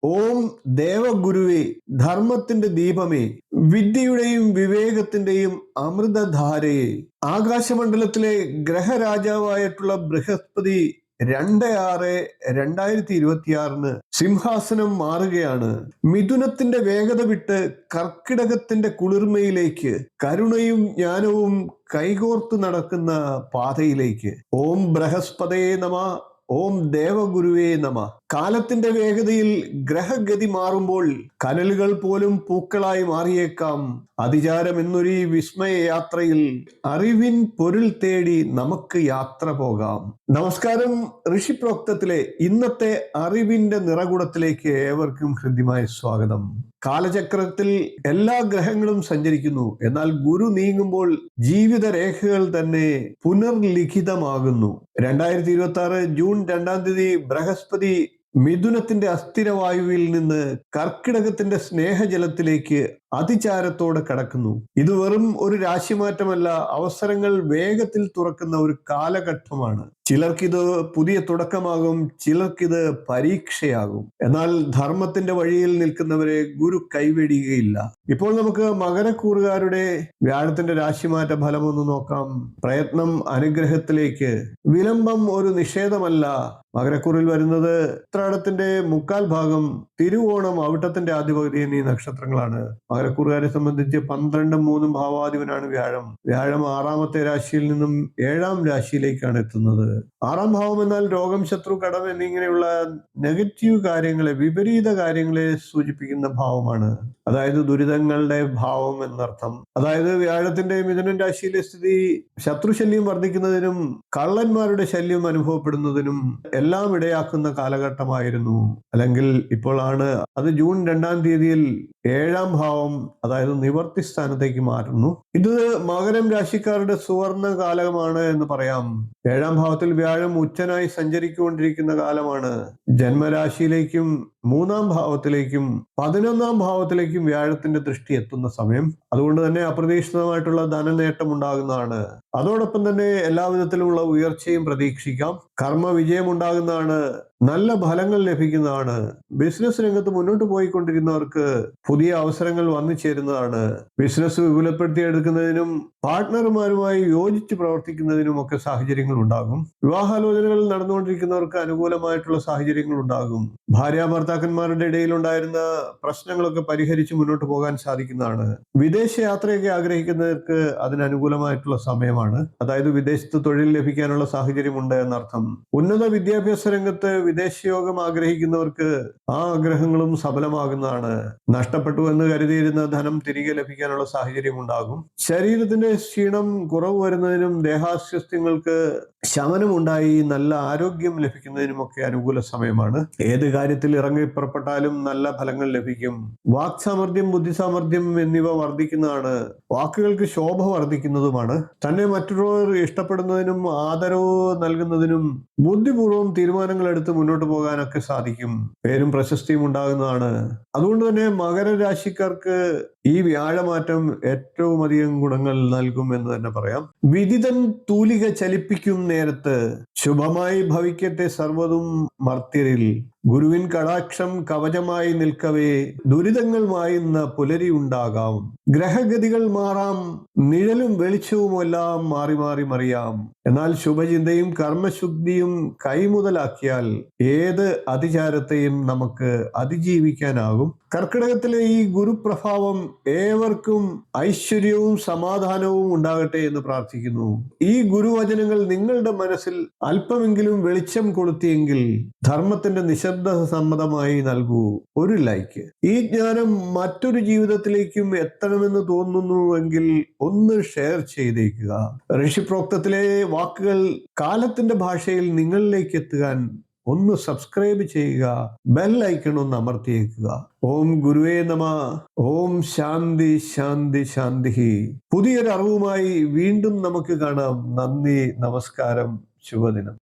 ഓം ദേവഗുരുവേ, ധർമ്മത്തിന്റെ ദീപമേ, വിദ്യയുടെയും വിവേകത്തിന്റെയും അമൃതധാരയെ. ആകാശമണ്ഡലത്തിലെ ഗ്രഹരാജാവായിട്ടുള്ള ബൃഹസ്പതി 2/6/2026 സിംഹാസനം മാറുകയാണ്. മിഥുനത്തിന്റെ വേഗത വിട്ട് കർക്കിടകത്തിന്റെ കുളിർമയിലേക്ക്, കരുണയും ജ്ഞാനവും കൈകോർത്ത് നടക്കുന്ന പാതയിലേക്ക്. ഓം ബൃഹസ്പതയേ നമ. ഓം ദേവഗുരുവേ നമ. കാലത്തിന്റെ വേഗതയിൽ ഗ്രഹഗതി മാറുമ്പോൾ കനലുകൾ പോലും പൂക്കളായി മാറിയേക്കാം. അതിചാരം എന്നൊരു വിസ്മയ യാത്രയിൽ അറിവിൻ പൊരുൾ തേടി നമുക്ക് യാത്ര പോകാം. നമസ്കാരം. ഋഷിപ്രോക്തത്തിലെ ഇന്നത്തെ അറിവിന്റെ നിറകുടത്തിലേക്ക് ഏവർക്കും ഹൃദ്യമായ സ്വാഗതം. കാലചക്രത്തിൽ എല്ലാ ഗ്രഹങ്ങളും സഞ്ചരിക്കുന്നു. എന്നാൽ ഗുരു നീങ്ങുമ്പോൾ ജീവിത രേഖകൾ തന്നെ പുനർലിഖിതമാകുന്നു. 2026 ജൂൺ 2 ബൃഹസ്പതി മിഥുനത്തിന്റെ അസ്ഥിരവായുവിൽ നിന്ന് കർക്കിടകത്തിന്റെ സ്നേഹജലത്തിലേക്ക് അതിചാരത്തോടെ കടക്കുന്നു. ഇത് വെറും ഒരു രാശിമാറ്റമല്ല, അവസരങ്ങൾ വേഗത്തിൽ തുറക്കുന്ന ഒരു കാലഘട്ടമാണ്. ചിലർക്കിത് പുതിയ തുടക്കമാകും, ചിലർക്കിത് പരീക്ഷയാകും. എന്നാൽ ധർമ്മത്തിന്റെ വഴിയിൽ നിൽക്കുന്നവരെ ഗുരു കൈവെടിയുകയില്ല. ഇപ്പോൾ നമുക്ക് മകരക്കൂറുകാരുടെ വ്യാഴത്തിന്റെ രാശിമാറ്റ ഫലം ഒന്ന് നോക്കാം. പ്രയത്നം അനുഗ്രഹത്തിലേക്ക്, വിലംബം ഒരു നിഷേധമല്ല. മകരക്കൂറിൽ വരുന്നത് ഉത്രാടത്തിന്റെ 1/4 ഭാഗം, തിരുവോണം അവിട്ടത്തിന്റെ ആദ്യ പകുതി എന്നീ നക്ഷത്രങ്ങളാണ്. മകരക്കൂറുകാരെ സംബന്ധിച്ച് 12, 3 ഭാവാധിപനാണ് വ്യാഴം. വ്യാഴം 6ാമത്തെ രാശിയിൽ നിന്നും 7ാം രാശിയിലേക്കാണ് എത്തുന്നത്. 6ാം ഭാവം എന്നാൽ രോഗം, ശത്രു, കടം എന്നിങ്ങനെയുള്ള നെഗറ്റീവ് കാര്യങ്ങളെ, വിപരീത കാര്യങ്ങളെ സൂചിപ്പിക്കുന്ന ഭാവമാണ്. അതായത് ദുരിതങ്ങളുടെ ഭാവം എന്നർത്ഥം. അതായത് വ്യാഴത്തിന്റെ മിഥുനം രാശിയിലെ സ്ഥിതി ശത്രുശല്യം വർദ്ധിക്കുന്നതിനും കള്ളന്മാരുടെ ശല്യം അനുഭവപ്പെടുന്നതിനും എല്ലാം ഇടയാക്കുന്ന കാലഘട്ടമായിരുന്നു. അല്ലെങ്കിൽ ഇപ്പോഴാണ് അത് ജൂൺ 2 7ാം ഭാവം, അതായത് നിവർത്തി സ്ഥാനത്തേക്ക് മാറുന്നു. ഇത് മകരം രാശിക്കാരുടെ സുവർണ കാലമാണ് എന്ന് പറയാം. 7ാം ഭാവത്തിൽ വ്യാഴം ഉച്ചനായി സഞ്ചരിച്ചുകൊണ്ടിരിക്കുന്ന കാലമാണ്. ജന്മരാശിയിലേക്കും 3ാം ഭാവത്തിലേക്കും 11ാം ഭാവത്തിലേക്കും വ്യാഴത്തിന്റെ ദൃഷ്ടി എത്തുന്ന സമയം. അതുകൊണ്ട് തന്നെ അപ്രതീക്ഷിതമായിട്ടുള്ള ധനനേട്ടം ഉണ്ടാകുന്നതാണ്. അതോടൊപ്പം തന്നെ എല്ലാവിധത്തിലുമുള്ള ഉയർച്ചയും പ്രതീക്ഷിക്കാം. കർമ്മ വിജയം ഉണ്ടാകുന്നതാണ്. നല്ല ഫലങ്ങൾ ലഭിക്കുന്നതാണ്. ബിസിനസ് രംഗത്ത് മുന്നോട്ട് പോയിക്കൊണ്ടിരിക്കുന്നവർക്ക് പുതിയ അവസരങ്ങൾ വന്നു ചേരുന്നതാണ്. ബിസിനസ് വിപുലപ്പെടുത്തിയെടുക്കുന്നതിനും പാർട്ട്ണർമാരുമായി യോജിച്ച് പ്രവർത്തിക്കുന്നതിനും ഒക്കെ സാഹചര്യങ്ങൾ ഉണ്ടാകും. വിവാഹാലോചനകൾ നടന്നുകൊണ്ടിരിക്കുന്നവർക്ക് അനുകൂലമായിട്ടുള്ള സാഹചര്യങ്ങൾ ഉണ്ടാകും. ഭാര്യ ഭർത്താക്കന്മാരുടെ ഇടയിൽ ഉണ്ടായിരുന്ന പ്രശ്നങ്ങളൊക്കെ പരിഹരിച്ച് മുന്നോട്ട് പോകാൻ സാധിക്കുന്നതാണ്. വിദേശ യാത്രയൊക്കെ ആഗ്രഹിക്കുന്നവർക്ക് അതിനനുകൂലമായിട്ടുള്ള സമയമാണ്. അതായത് വിദേശത്ത് തൊഴിൽ ലഭിക്കാനുള്ള സാഹചര്യമുണ്ട് എന്നർത്ഥം. ഉന്നത വിദ്യാഭ്യാസ രംഗത്ത് വിദേശയോഗം ആഗ്രഹിക്കുന്നവർക്ക് ആ ആഗ്രഹങ്ങളും സഫലമാകുന്നതാണ്. നഷ്ടപ്പെട്ടു എന്ന് കരുതിയിരുന്ന ധനം തിരികെ ലഭിക്കാനുള്ള സാഹചര്യം ഉണ്ടാകും. ശരീരത്തിന്റെ ക്ഷീണം കുറവ് വരുന്നതിനും ദേഹാസ്വസ്ഥ്യങ്ങൾക്ക് ശമനമുണ്ടായി നല്ല ആരോഗ്യം ലഭിക്കുന്നതിനുമൊക്കെ അനുകൂല സമയമാണ്. ഏത് കാര്യത്തിൽ ഇറങ്ങി പുറപ്പെട്ടാലും നല്ല ഫലങ്ങൾ ലഭിക്കും. വാക്സാമർഥ്യം, ബുദ്ധിസാമർഥ്യം എന്നിവ വർദ്ധിക്കുന്നതാണ്. വാക്കുകൾക്ക് ശോഭ വർദ്ധിക്കുന്നതുമാണ്. തന്നെ മറ്റുള്ളവർ ഇഷ്ടപ്പെടുന്നതിനും ആദരവ് നൽകുന്നതിനും ബുദ്ധിപൂർവ്വം തീരുമാനങ്ങൾ എടുത്ത് മുന്നോട്ട് പോകാനൊക്കെ സാധിക്കും. പേരും പ്രശസ്തിയും ഉണ്ടാകുന്നതാണ്. അതുകൊണ്ട് തന്നെ മകരരാശിക്കാർക്ക് ഈ വ്യാഴമാറ്റം ഏറ്റവും അധികം ഗുണങ്ങൾ നൽകും എന്ന് തന്നെ പറയാം. വിദിതൻ തൂലിക ചലിപ്പിക്കും നേരത്ത് ശുഭമായി ഭവിക്കട്ടെ സർവ്വതും മർത്യരിൽ. ഗുരുവിൻ കടാക്ഷം കവചമായി നിൽക്കവേ ദുരിതങ്ങൾ മായുന്ന പുലരി ഉണ്ടാകാം. ഗ്രഹഗതികൾ മാറാം, നിഴലും വെളിച്ചവുമെല്ലാം മാറി മാറി മറിയാം. എന്നാൽ ശുഭചിന്തയും കർമ്മശുദ്ധിയും കൈമുതലാക്കിയാൽ ഏത് അതിചാരത്തെയും നമുക്ക് അതിജീവിക്കാനാകും. കർക്കിടകത്തിലെ ഈ ഗുരുപ്രഭാവം ഏവർക്കും ഐശ്വര്യവും സമാധാനവും ഉണ്ടാകട്ടെ എന്ന് പ്രാർത്ഥിക്കുന്നു. ഈ ഗുരുവചനങ്ങൾ നിങ്ങളുടെ മനസ്സിൽ അല്പമെങ്കിലും വെളിച്ചം കൊളുത്തിയെങ്കിൽ ധർമ്മത്തിന്റെ നിശബ്ദ സമ്മതമായി നൽകൂ ഒരു ലൈക്ക്. ഈ ജ്ഞാനം മറ്റൊരു ജീവിതത്തിലേക്കും എത്തണമെന്ന് തോന്നുന്നുവെങ്കിൽ ഒന്ന് ഷെയർ ചെയ്തേക്കുക. ഋഷിപ്രോക്തത്തിലെ വാക്കുകൾ കാലത്തിന്റെ ഭാഷയിൽ നിങ്ങളിലേക്ക് എത്തുവാൻ ഒന്ന് സബ്സ്ക്രൈബ് ചെയ്യുക, ബെൽ ഐക്കൺ ഒന്ന് അമർത്തിയേക്കുക. ഓം ഗുരുവേ നമ. ഓം ശാന്തി ശാന്തി ശാന്തി. പുതിയൊരു അറിവുമായി വീണ്ടും നമുക്ക് കാണാം. നന്ദി, നമസ്കാരം, ശുഭദിനം.